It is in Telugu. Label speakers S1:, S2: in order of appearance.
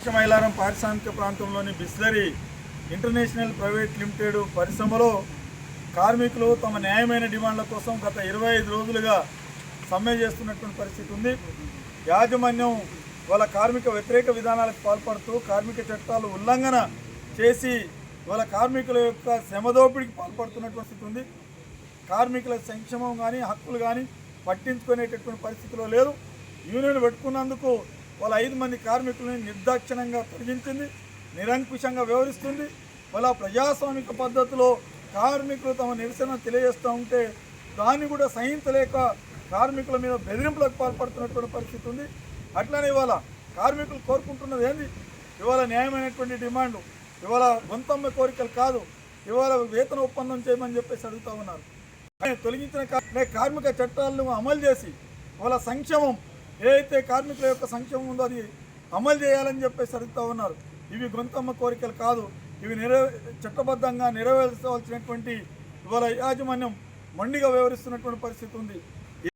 S1: మైలారం పారిశ్రామిక ప్రాంతంలోని బిస్లరీ ఇంటర్నేషనల్ ప్రైవేట్ లిమిటెడ్ పరిశ్రమలో కార్మికులు తమ న్యాయమైన డిమాండ్ల కోసం గత 25 రోజులుగా సమ్మె చేస్తున్నటువంటి పరిస్థితి ఉంది. యాజమాన్యం వాళ్ళ కార్మిక వ్యతిరేక విధానాలకు పాల్పడుతూ కార్మిక చట్టాలు ఉల్లంఘన చేసి వాళ్ళ కార్మికుల యొక్క శ్రమదోపిడికి పాల్పడుతున్నటువంటి పరిస్థితి ఉంది. కార్మికుల సంక్షేమం కానీ హక్కులు కానీ పట్టించుకునేటటువంటి పరిస్థితిలో లేదు. యూనియన్ పెట్టుకున్నందుకు వాళ్ళ 5 మంది కార్మికులని నిర్దాక్షిణ్యంగా తొలగించింది, నిరంకుశంగా వ్యవహరిస్తుంది. వాళ్ళ ప్రజాస్వామిక పద్ధతిలో కార్మికులు తమ నిరసన తెలియజేస్తూ ఉంటే దాన్ని కూడా సహించలేక కార్మికుల మీద బెదిరింపులకు పాల్పడుతున్నటువంటి పరిస్థితి ఉంది. అట్లనే ఇవాళ కార్మికులు కోరుకుంటున్నది ఏంది? ఇవాళ న్యాయమైనటువంటి డిమాండ్, ఇవాళ గొంతమ్మ కోరికలు కాదు, ఇవాళ వేతన ఒప్పందం చేయమని చెప్పేసి అడుగుతూ ఉన్నారు. తొలగించిన కార్మిక చట్టాలను అమలు చేసి వాళ్ళ సంక్షేమం ఏదైతే కార్మికుల యొక్క సంక్షేమం ఉందో అది అమలు చేయాలని చెప్పేసి అడుగుతూ ఉన్నారు. ఇవి గొంతమ్మ కోరికలు కాదు, ఇవి చట్టబద్ధంగా నెరవేర్చవలసినటువంటి ఇవాళ యాజమాన్యం మొండిగా వ్యవహరిస్తున్నటువంటి పరిస్థితి ఉంది.